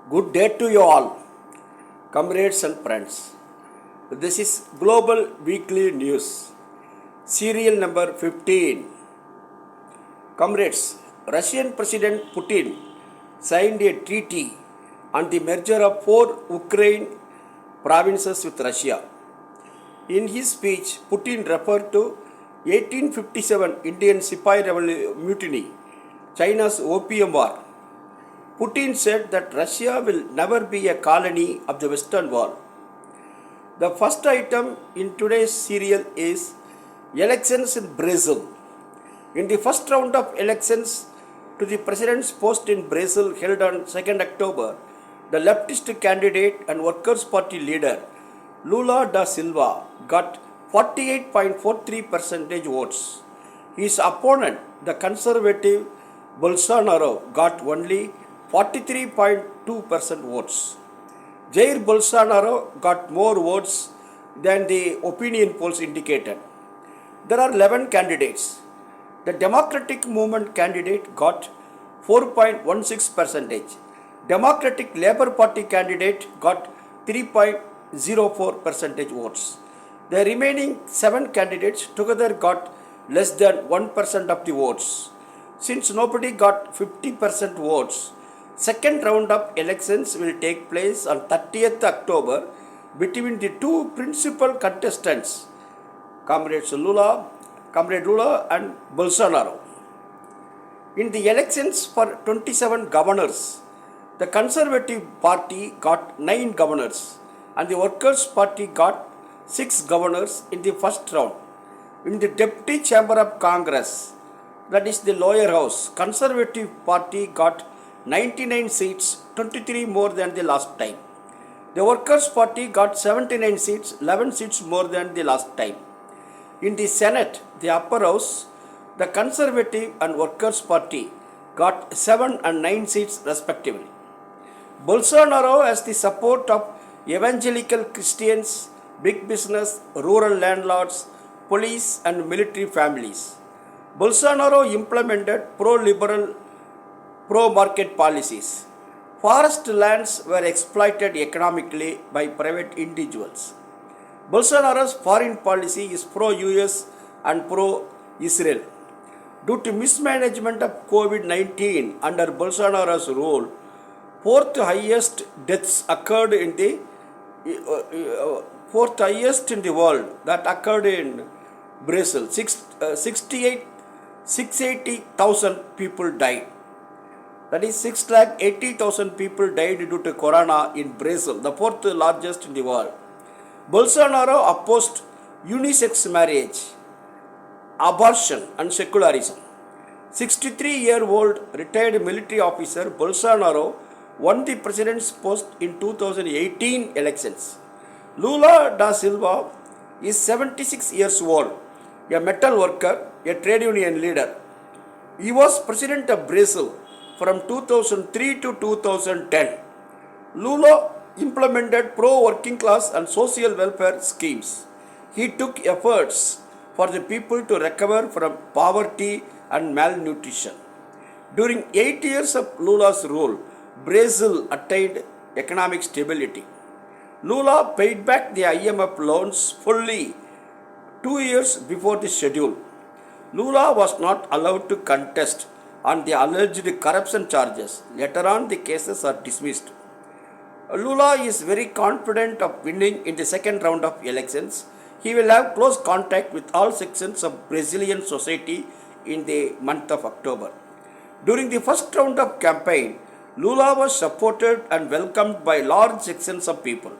Good day to you all, comrades and friends. This is Global Weekly News, serial number 15. Comrades, Russian President Putin signed a treaty on the merger of 4 Ukraine provinces with Russia. In his speech, Putin referred to 1857 Indian Sipahi Mutiny, China's Opium War. Putin said that Russia will never be a colony of the Western world. The first item in today's serial is elections in Brazil. In the first round of elections to the president's post in Brazil held on 2nd October, the leftist candidate and Workers' Party leader Lula da Silva got 48.43% votes. His opponent, the conservative Bolsonaro, got only 43.2% votes. Jair Bolsonaro got more votes than the opinion polls indicated. There are 11 candidates. The Democratic Movement candidate got 4.16%. Democratic Labour Party candidate got 3.04% votes. The remaining 7 candidates together got less than 1% of the votes. Since nobody got 50% votes, second round of elections will take place on 30th October between the two principal contestants, Comrade Lula and Bolsonaro. In the elections for 27 governors, the Conservative Party got 9 governors and the Workers' Party got 6 governors in the first round. In the Deputy Chamber of Congress, that is the lower house, Conservative Party got 99 seats, 23 more than the last time. The Workers' Party got 79 seats, 11 seats more than the last time. In the Senate, the upper house, the Conservative and Workers' Party got 7 and 9 seats respectively. Bolsonaro has the support of evangelical Christians, big business, rural landlords, police and military families. Bolsonaro implemented pro-liberal, pro-market policies. Forest lands were exploited economically by private individuals. Bolsonaro's foreign policy is pro-US and pro-Israel. Due to mismanagement of COVID-19 under Bolsonaro's rule, fourth highest in the world that occurred in Brazil. 680,000 people died. That is 680,000 people died due to corona in Brazil, the fourth largest in the world. Bolsonaro opposed unisex marriage, abortion and secularism. 63-year-old retired military officer Bolsonaro won the president's post in 2018 elections. Lula da Silva is 76 years old, a metal worker, a trade union leader. He was president of Brazil from 2003 to 2010. Lula implemented pro-working class and social welfare schemes. He took efforts for the people to recover from poverty and malnutrition. During 8 years of Lula's rule, Brazil attained economic stability. Lula paid back the IMF loans fully 2 years before the schedule. Lula was not allowed to contest on the alleged corruption charges. Later on, the cases are dismissed. Lula is very confident of winning in the second round of elections. He will have close contact with all sections of Brazilian society in the month of October. During the first round of campaign, Lula was supported and welcomed by large sections of people.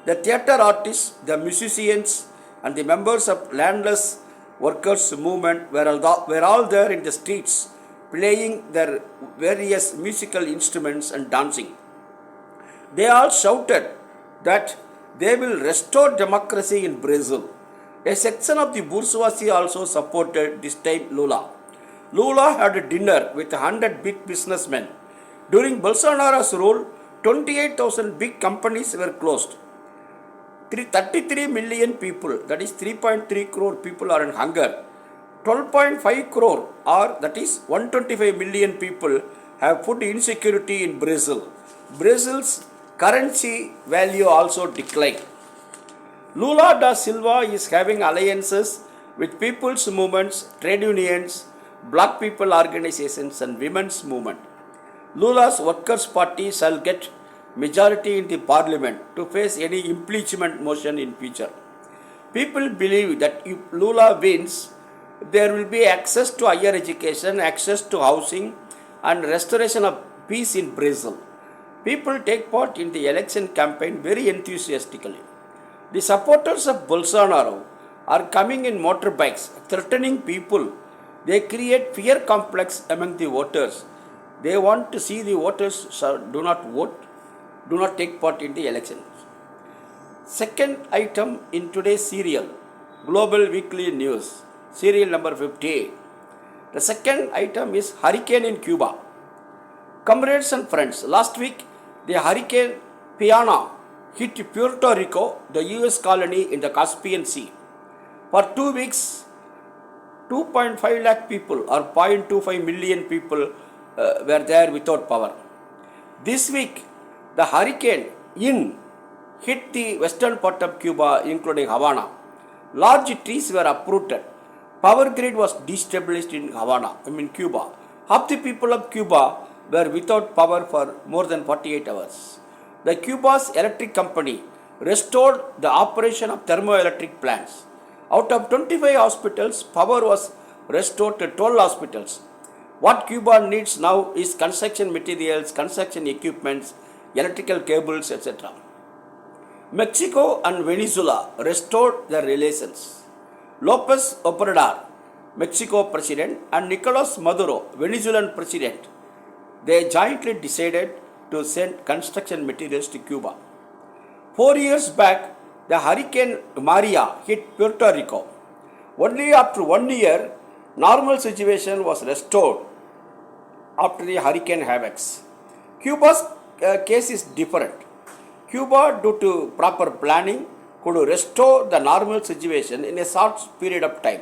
The theatre artists, the musicians, and the members of landless workers' movement were all there in the streets, playing their various musical instruments and dancing. They all shouted that they will restore democracy in Brazil. A section of the bourgeoisie also supported this time Lula. Lula had a dinner with 100 big businessmen. During Bolsonaro's rule, 28,000 big companies were closed. 33 million people, that is 3.3 crore people, are in hunger. 12.5 crore, or that is 125 million people, have food insecurity in Brazil. Brazil's currency value also declined. Lula da Silva is having alliances with people's movements, trade unions, black people organizations and women's movement. Lula's Workers' Party shall get majority in the parliament to face any impeachment motion in future. People believe that if Lula wins, there will be access to higher education, access to housing, and restoration of peace in Brazil. People take part in the election campaign very enthusiastically. The supporters of Bolsonaro are coming in motorbikes, threatening people. They create fear complex among the voters. They want to see the voters do not vote, do not take part in the elections. Second item in today's serial, Global Weekly News, serial number 58. The second item is hurricane in Cuba. Comrades and friends, last week the hurricane Piana hit Puerto Rico, the US colony in the Caspian Sea. For 2 weeks, 2.5 lakh people or 0.25 million people were there without power. This week, the hurricane hit the western part of Cuba, including Havana. Large trees were uprooted. Power grid was destabilized in Cuba. Half the people of Cuba were without power for more than 48 hours. The Cuba's electric company restored the operation of thermoelectric plants. Out of 25 hospitals, power was restored to 12 hospitals. What Cuba needs now is construction materials, construction equipments, electrical cables, etc. Mexico and Venezuela restored their relations. Lopez Obrador, Mexico president, and Nicolas Maduro, Venezuelan president, they jointly decided to send construction materials to Cuba. 4 years back, the Hurricane Maria hit Puerto Rico. Only after 1 year, normal situation was restored after the hurricane havocs. Cuba's case is different. Cuba, due to proper planning, could restore the normal situation in a short period of time.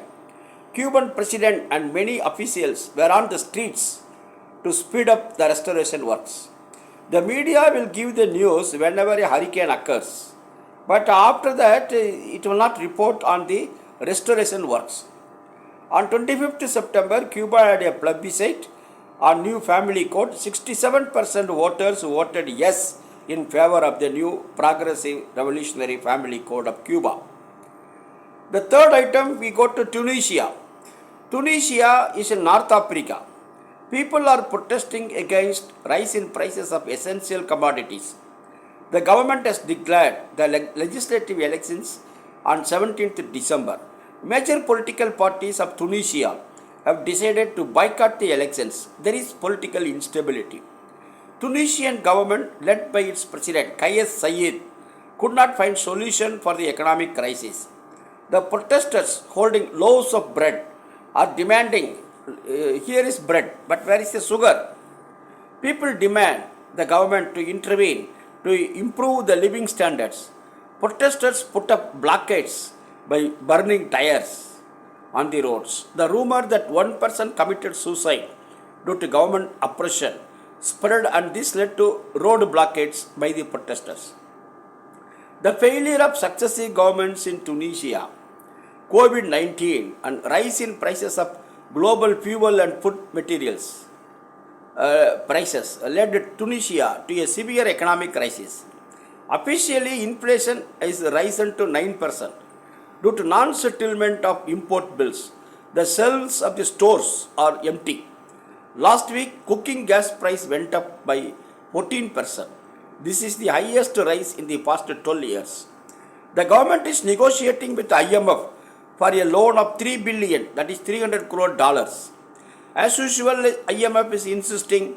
Cuban president and many officials were on the streets to speed up the restoration works. The media will give the news whenever a hurricane occurs, but after that it will not report on the restoration works. On 25th September, Cuba had a plebiscite on new family code. 67% voters voted yes in favor of the new progressive revolutionary family code of Cuba. The third item, we go to Tunisia. Tunisia is in North Africa. People are protesting against rise in prices of essential commodities. The government has declared the legislative elections on 17th December. Major political parties of Tunisia have decided to boycott the elections. There is political instability. Tunisian government led by its president Kais Saied could not find solution for the economic crisis. The protesters holding loaves of bread are demanding, here is bread, but where is the sugar? People demand the government to intervene to improve the living standards. Protesters put up blockades by burning tires on the roads. The rumor that one person committed suicide due to government oppression spread, and this led to road blockades by the protesters. The failure of successive governments in Tunisia, COVID-19 and rise in prices of global fuel and food materials prices led Tunisia to a severe economic crisis. Officially, inflation is risen to 9% due to non-settlement of import bills. The shelves of the stores are empty. Last week, cooking gas price went up by 14%. This is the highest rise in the past 12 years. The government is negotiating with IMF for a loan of $3 billion, that is $300 crore. As usual, IMF is insisting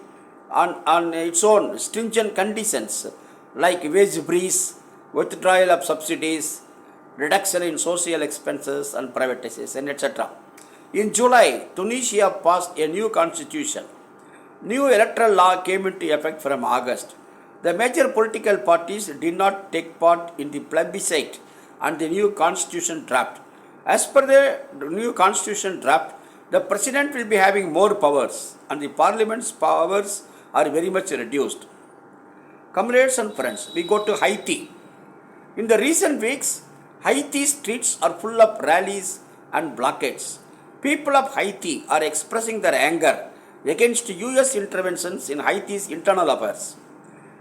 on its own stringent conditions like wage freeze, withdrawal of subsidies, reduction in social expenses and privatization, etc. In July, Tunisia passed a new constitution. New electoral law came into effect from August. The major political parties did not take part in the plebiscite and the new constitution draft. As per the new constitution draft, the president will be having more powers and the parliament's powers are very much reduced. Comrades and friends, we go to Haiti. In the recent weeks, Haiti streets are full of rallies and blockades. People of Haiti are expressing their anger against US interventions in Haiti's internal affairs.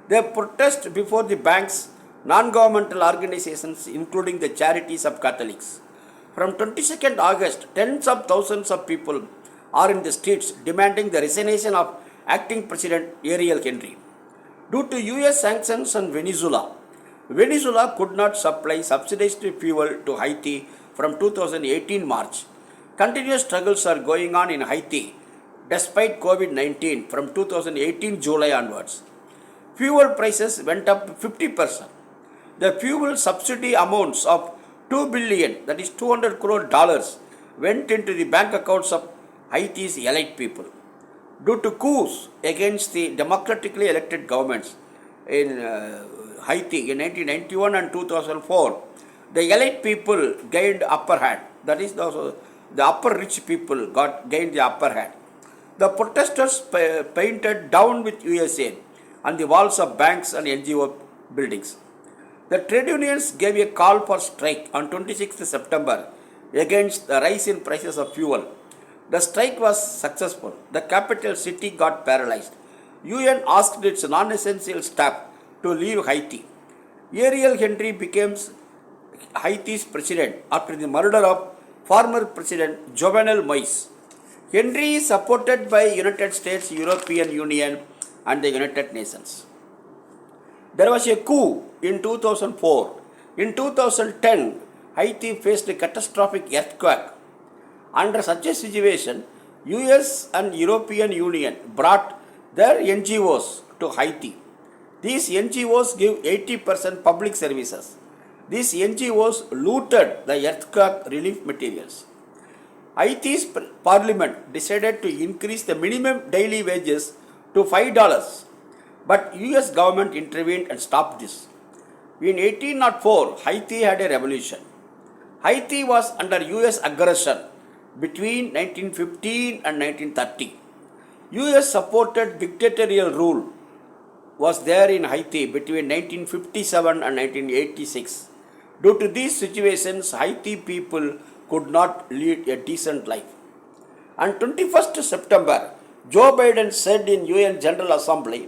They protest before the banks, non-governmental organizations, including the charities of Catholics. From 22nd August, tens of thousands of people are in the streets demanding the resignation of acting President Ariel Henry. Due to US sanctions on Venezuela, Venezuela could not supply subsidized fuel to Haiti from 2018 March. Continuous struggles are going on in Haiti despite COVID-19 from 2018 July onwards. Fuel prices went up 50%. The fuel subsidy amounts of 2 billion, that is 200 crore dollars, went into the bank accounts of Haiti's elite people. Due to coups against the democratically elected governments in Haiti in 1991 and 2004, the elite people gained upper hand. That is, the upper rich people gained the upper hand. The protesters painted "Down with USA" on the walls of banks and NGO buildings. The trade unions gave a call for strike on 26th September against the rise in prices of fuel. The strike was successful. The capital city got paralyzed. UN asked its non-essential staff to leave Haiti. Ariel Henry becomes Haiti's president after the murder of former President Jovenel Moise. Henry is supported by United States, European Union, and the United Nations. There was a coup in 2004. In 2010, Haiti faced a catastrophic earthquake. Under such a situation, US and European Union brought their NGOs to Haiti. These NGOs give 80% public services. These NGOs looted the earthquake relief materials. Haiti's parliament decided to increase the minimum daily wages to $5, but US government intervened and stopped this. In 1804, Haiti had a revolution. Haiti was under US aggression between 1915 and 1930. US supported dictatorial rule was there in Haiti between 1957 and 1986. Due to these situations, Haiti people could not lead a decent life. On 21st September, Joe Biden said in UN General Assembly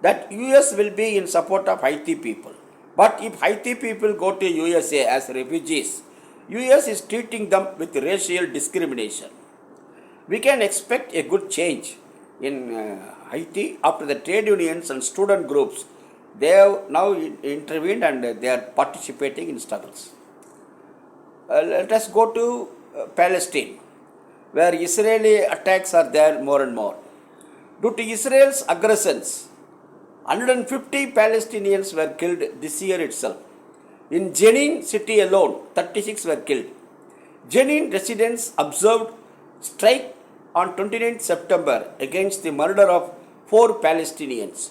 that US will be in support of Haiti people. But if Haiti people go to USA as refugees, US is treating them with racial discrimination. We can expect a good change in Haiti after the trade unions and student groups. They have now intervened and they are participating in struggles. Let us go to Palestine, where Israeli attacks are there more and more. Due to Israel's aggressions, 150 Palestinians were killed this year itself. In Jenin city alone, 36 were killed. Jenin residents observed strike on 29th September against the murder of 4 Palestinians.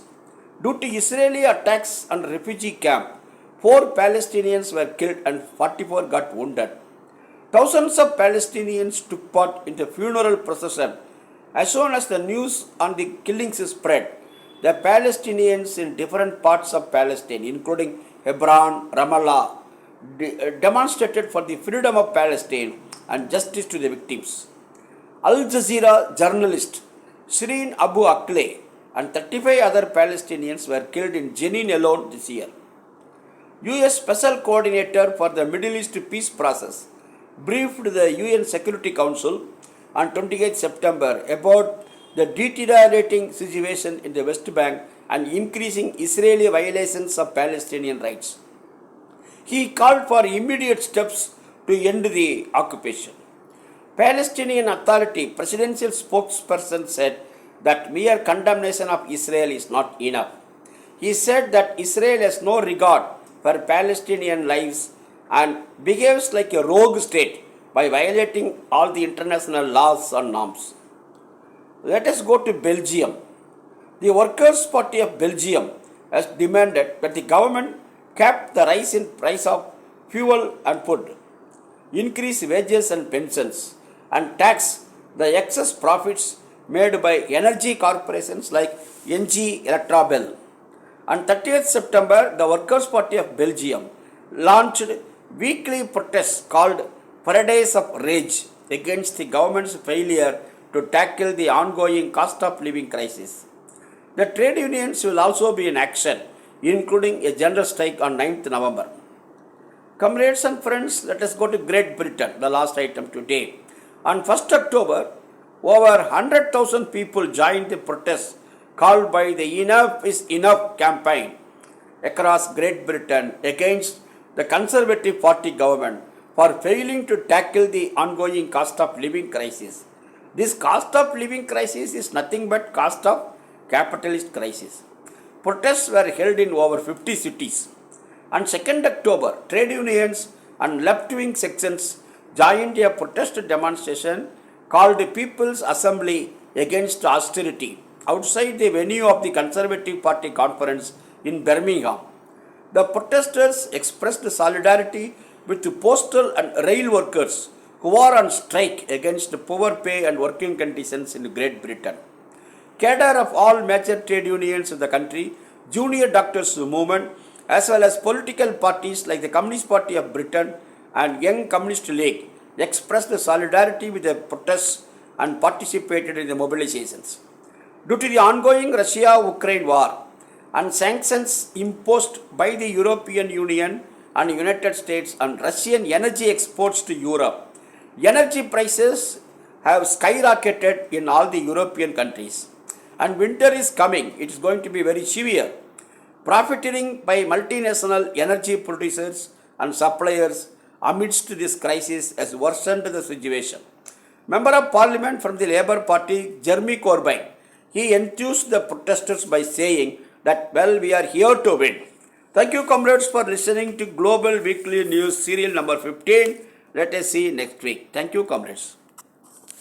Due to Israeli attacks on refugee camp, 4 Palestinians were killed and 44 got wounded. Thousands of Palestinians took part in the funeral procession. As soon as the news on the killings spread, the Palestinians in different parts of Palestine, including Hebron, Ramallah, demonstrated for the freedom of Palestine and justice to the victims. Al Jazeera journalist Shireen Abu Akleh and 35 other Palestinians were killed in Jenin alone this year. US Special Coordinator for the Middle East Peace Process briefed the UN Security Council on 28 September about the deteriorating situation in the West Bank and increasing Israeli violations of Palestinian rights. He called for immediate steps to end the occupation. Palestinian Authority presidential spokesperson said that mere condemnation of Israel is not enough. He said that Israel has no regard for Palestinian lives and behaves like a rogue state by violating all the international laws and norms. Let us go to Belgium. The Workers' Party of Belgium has demanded that the government cap the rise in price of fuel and food, increase wages and pensions, and tax the excess profits made by energy corporations like NG Electrabel. On 30th September, the Workers' Party of Belgium launched weekly protests called Fridays of Rage against the government's failure to tackle the ongoing cost of living crisis. The trade unions will also be in action, including a general strike on 9th November. Comrades and friends, let us go to Great Britain, the last item today. On 1st October, over 100,000 people joined the protest called by the Enough is Enough campaign across Great Britain against the Conservative Party government for failing to tackle the ongoing cost of living crisis. This cost of living crisis is nothing but cost of capitalist crisis. Protests were held in over 50 cities. On 2nd October, trade unions and left-wing sections joined a protest demonstration called the People's Assembly Against Austerity outside the venue of the Conservative Party conference in Birmingham. The protesters expressed solidarity with the postal and rail workers who are on strike against poor pay and working conditions in Great Britain. Cadre of all major trade unions in the country, junior doctors movement, as well as political parties like the Communist Party of Britain and Young Communist League expressed solidarity with the protests and participated in the mobilizations. Due to the ongoing Russia-Ukraine war and sanctions imposed by the European Union and United States on Russian energy exports to Europe, energy prices have skyrocketed in all the European countries. And winter is coming, it is going to be very severe. Profiteering by multinational energy producers and suppliers amidst this crisis has worsened the situation. Member of Parliament from the Labour Party, Jeremy Corbyn, he enthused the protesters by saying that, well, we are here to win. Thank you, comrades, for listening to Global Weekly News serial number 15. Let us see next week. Thank you, comrades.